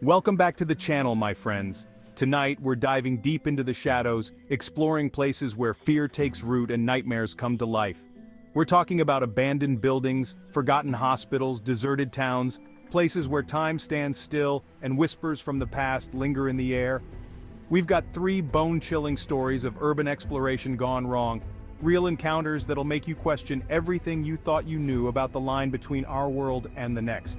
Welcome back to the channel, my friends. Tonight, we're diving deep into the shadows, exploring places where fear takes root and nightmares come to life. We're talking about abandoned buildings, forgotten hospitals, deserted towns, places where time stands still and whispers from the past linger in the air. We've got 3 bone-chilling stories of urban exploration gone wrong, real encounters that'll make you question everything you thought you knew about the line between our world and the next.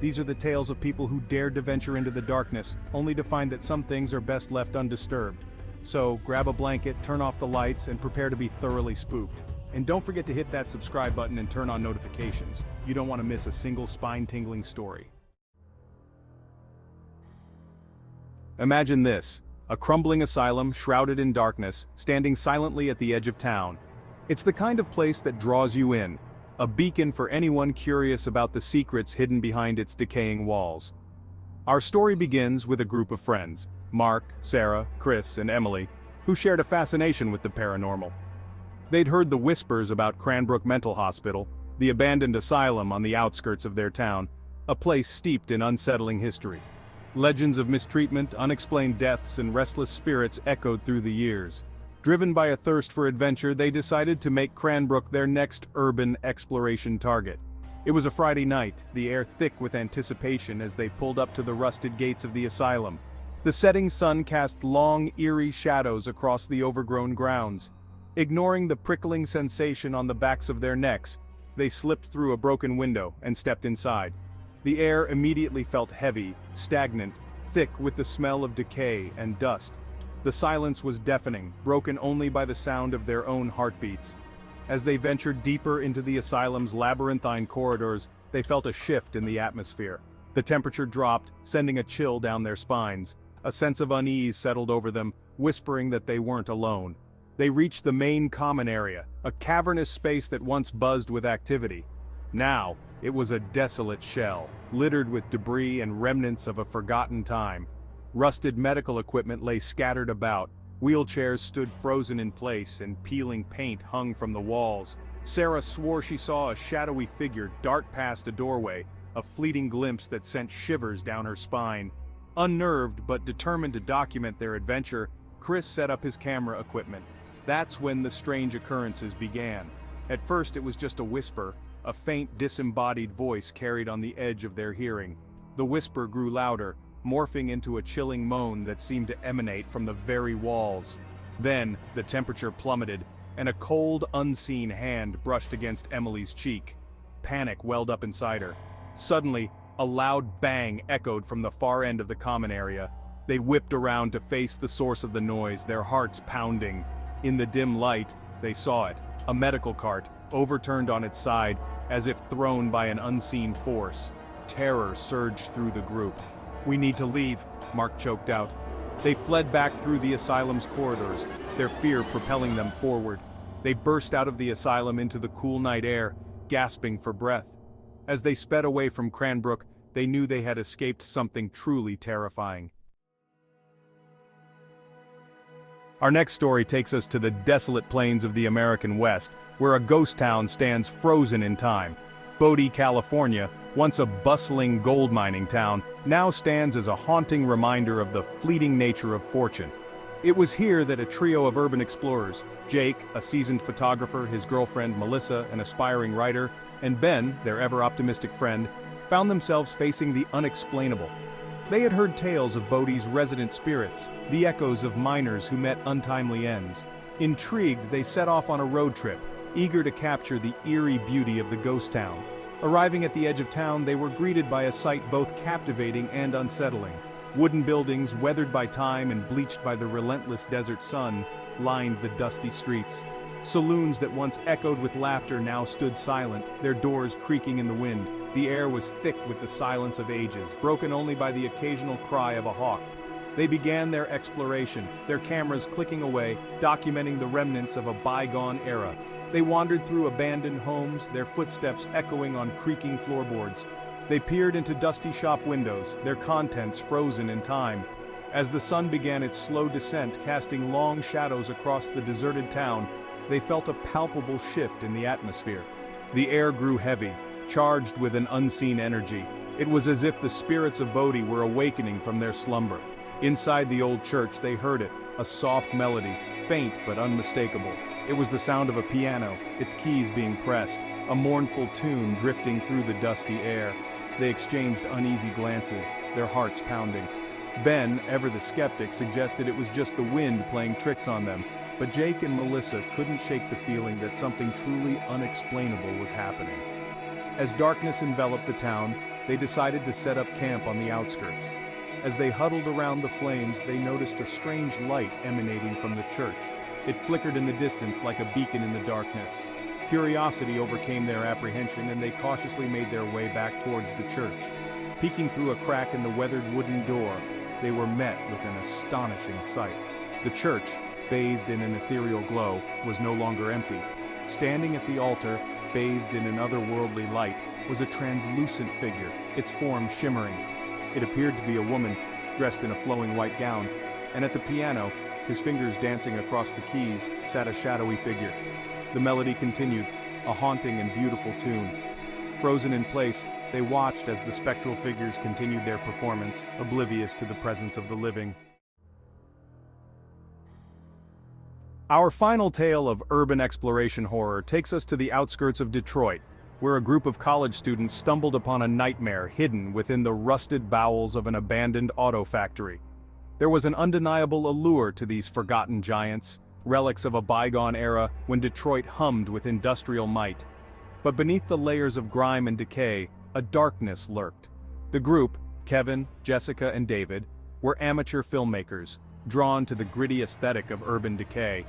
These are the tales of people who dared to venture into the darkness, only to find that some things are best left undisturbed. So, grab a blanket, turn off the lights, and prepare to be thoroughly spooked. And don't forget to hit that subscribe button and turn on notifications. You don't want to miss a single spine-tingling story. Imagine this: a crumbling asylum shrouded in darkness, standing silently at the edge of town. It's the kind of place that draws you in, a beacon for anyone curious about the secrets hidden behind its decaying walls. Our story begins with a group of friends, Mark, Sarah, Chris, and Emily, who shared a fascination with the paranormal. They'd heard the whispers about Cranbrook Mental Hospital, the abandoned asylum on the outskirts of their town, a place steeped in unsettling history. Legends of mistreatment, unexplained deaths, and restless spirits echoed through the years. Driven by a thirst for adventure, they decided to make Cranbrook their next urban exploration target. It was a Friday night, the air thick with anticipation as they pulled up to the rusted gates of the asylum. The setting sun cast long, eerie shadows across the overgrown grounds. Ignoring the prickling sensation on the backs of their necks, they slipped through a broken window and stepped inside. The air immediately felt heavy, stagnant, thick with the smell of decay and dust. The silence was deafening, broken only by the sound of their own heartbeats. As they ventured deeper into the asylum's labyrinthine corridors, they felt a shift in the atmosphere. The temperature dropped, sending a chill down their spines. A sense of unease settled over them, whispering that they weren't alone. They reached the main common area, a cavernous space that once buzzed with activity. Now, it was a desolate shell, littered with debris and remnants of a forgotten time. Rusted medical equipment lay scattered about, wheelchairs stood frozen in place, and peeling paint hung from the walls. Sarah swore she saw a shadowy figure dart past a doorway, a fleeting glimpse that sent shivers down her spine. Unnerved but determined to document their adventure, Chris set up his camera equipment. That's when the strange occurrences began. At first it was just a whisper, a faint disembodied voice carried on the edge of their hearing. The whisper grew louder, morphing into a chilling moan that seemed to emanate from the very walls. Then, the temperature plummeted, and a cold, unseen hand brushed against Emily's cheek. Panic welled up inside her. Suddenly, a loud bang echoed from the far end of the common area. They whipped around to face the source of the noise, their hearts pounding. In the dim light, they saw it, a medical cart, overturned on its side, as if thrown by an unseen force. Terror surged through the group. "We need to leave," Mark choked out. They fled back through the asylum's corridors, their fear propelling them forward. They burst out of the asylum into the cool night air, gasping for breath. As they sped away from Cranbrook, they knew they had escaped something truly terrifying. Our next story takes us to the desolate plains of the American West, where a ghost town stands frozen in time. Bodie, California, once a bustling gold mining town, now stands as a haunting reminder of the fleeting nature of fortune. It was here that a trio of urban explorers, Jake, a seasoned photographer, his girlfriend Melissa, an aspiring writer, and Ben, their ever-optimistic friend, found themselves facing the unexplainable. They had heard tales of Bodie's resident spirits, the echoes of miners who met untimely ends. Intrigued, they set off on a road trip, eager to capture the eerie beauty of the ghost town. Arriving at the edge of town, they were greeted by a sight both captivating and unsettling. Wooden buildings, weathered by time and bleached by the relentless desert sun, lined the dusty streets. Saloons that once echoed with laughter now stood silent, their doors creaking in the wind. The air was thick with the silence of ages, broken only by the occasional cry of a hawk. They began their exploration, their cameras clicking away, documenting the remnants of a bygone era. They wandered through abandoned homes, their footsteps echoing on creaking floorboards. They peered into dusty shop windows, their contents frozen in time. As the sun began its slow descent, casting long shadows across the deserted town, they felt a palpable shift in the atmosphere. The air grew heavy, charged with an unseen energy. It was as if the spirits of Bodhi were awakening from their slumber. Inside the old church they heard it, a soft melody, faint but unmistakable. It was the sound of a piano, its keys being pressed, a mournful tune drifting through the dusty air. They exchanged uneasy glances, their hearts pounding. Ben, ever the skeptic, suggested it was just the wind playing tricks on them, but Jake and Melissa couldn't shake the feeling that something truly unexplainable was happening. As darkness enveloped the town, they decided to set up camp on the outskirts. As they huddled around the flames, they noticed a strange light emanating from the church. It flickered in the distance like a beacon in the darkness. Curiosity overcame their apprehension and they cautiously made their way back towards the church. Peeking through a crack in the weathered wooden door, they were met with an astonishing sight. The church, bathed in an ethereal glow, was no longer empty. Standing at the altar, bathed in an otherworldly light, was a translucent figure, its form shimmering. It appeared to be a woman, dressed in a flowing white gown, and at the piano, his fingers dancing across the keys, sat a shadowy figure. The melody continued, a haunting and beautiful tune. Frozen in place, they watched as the spectral figures continued their performance, oblivious to the presence of the living. Our final tale of urban exploration horror takes us to the outskirts of Detroit, where a group of college students stumbled upon a nightmare hidden within the rusted bowels of an abandoned auto factory. There was an undeniable allure to these forgotten giants, relics of a bygone era when Detroit hummed with industrial might. But beneath the layers of grime and decay, a darkness lurked. The group, Kevin, Jessica, and David, were amateur filmmakers, drawn to the gritty aesthetic of urban decay.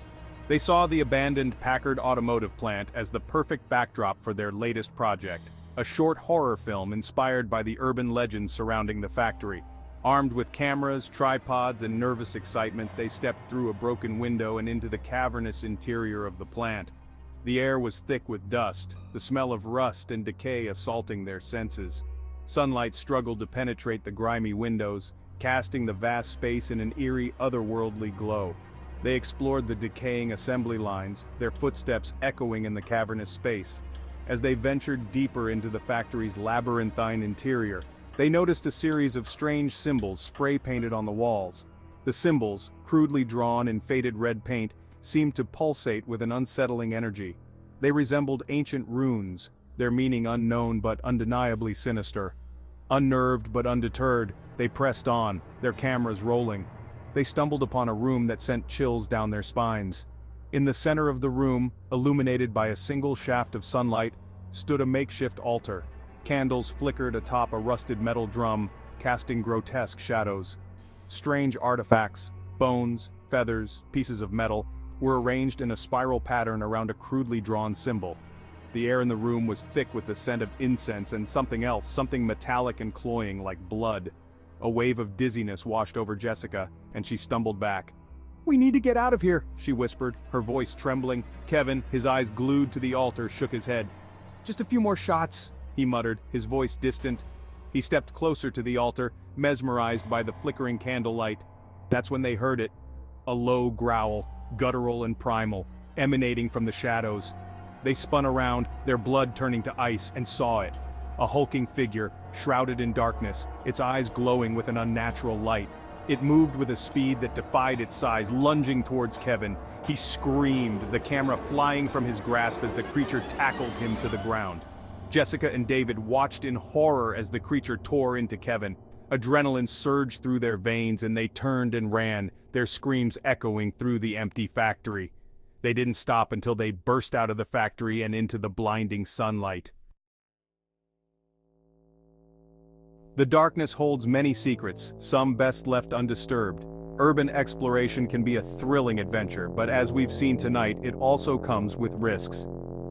They saw the abandoned Packard automotive plant as the perfect backdrop for their latest project, a short horror film inspired by the urban legends surrounding the factory. Armed with cameras, tripods, and nervous excitement, they stepped through a broken window and into the cavernous interior of the plant. The air was thick with dust, the smell of rust and decay assaulting their senses. Sunlight struggled to penetrate the grimy windows, casting the vast space in an eerie, otherworldly glow. They explored the decaying assembly lines, their footsteps echoing in the cavernous space. As they ventured deeper into the factory's labyrinthine interior, they noticed a series of strange symbols spray-painted on the walls. The symbols, crudely drawn in faded red paint, seemed to pulsate with an unsettling energy. They resembled ancient runes, their meaning unknown but undeniably sinister. Unnerved but undeterred, they pressed on, their cameras rolling. They stumbled upon a room that sent chills down their spines. In the center of the room, illuminated by a single shaft of sunlight, stood a makeshift altar. Candles flickered atop a rusted metal drum, casting grotesque shadows. Strange artifacts, bones, feathers, pieces of metal, were arranged in a spiral pattern around a crudely drawn symbol. The air in the room was thick with the scent of incense and something else, something metallic and cloying like blood. A wave of dizziness washed over Jessica, and she stumbled back. "We need to get out of here," she whispered, her voice trembling. Kevin, his eyes glued to the altar, shook his head. "Just a few more shots," he muttered, his voice distant. He stepped closer to the altar, mesmerized by the flickering candlelight. That's when they heard it. A low growl, guttural and primal, emanating from the shadows. They spun around, their blood turning to ice, and saw it. A hulking figure, shrouded in darkness, its eyes glowing with an unnatural light. It moved with a speed that defied its size, lunging towards Kevin. He screamed, the camera flying from his grasp as the creature tackled him to the ground. Jessica and David watched in horror as the creature tore into Kevin. Adrenaline surged through their veins and they turned and ran, their screams echoing through the empty factory. They didn't stop until they burst out of the factory and into the blinding sunlight. The darkness holds many secrets, some best left undisturbed. Urban exploration can be a thrilling adventure, but as we've seen tonight, it also comes with risks.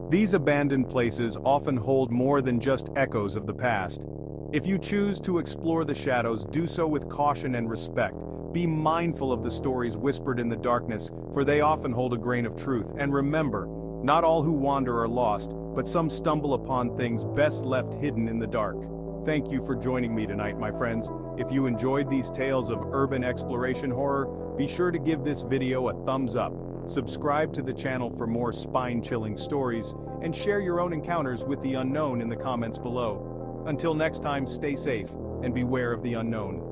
These abandoned places often hold more than just echoes of the past. If you choose to explore the shadows, do so with caution and respect. Be mindful of the stories whispered in the darkness, for they often hold a grain of truth. And remember, not all who wander are lost, but some stumble upon things best left hidden in the dark. Thank you for joining me tonight, my friends. If you enjoyed these tales of urban exploration horror, be sure to give this video a thumbs up. Subscribe to the channel for more spine-chilling stories, and share your own encounters with the unknown in the comments below. Until next time, stay safe and beware of the unknown.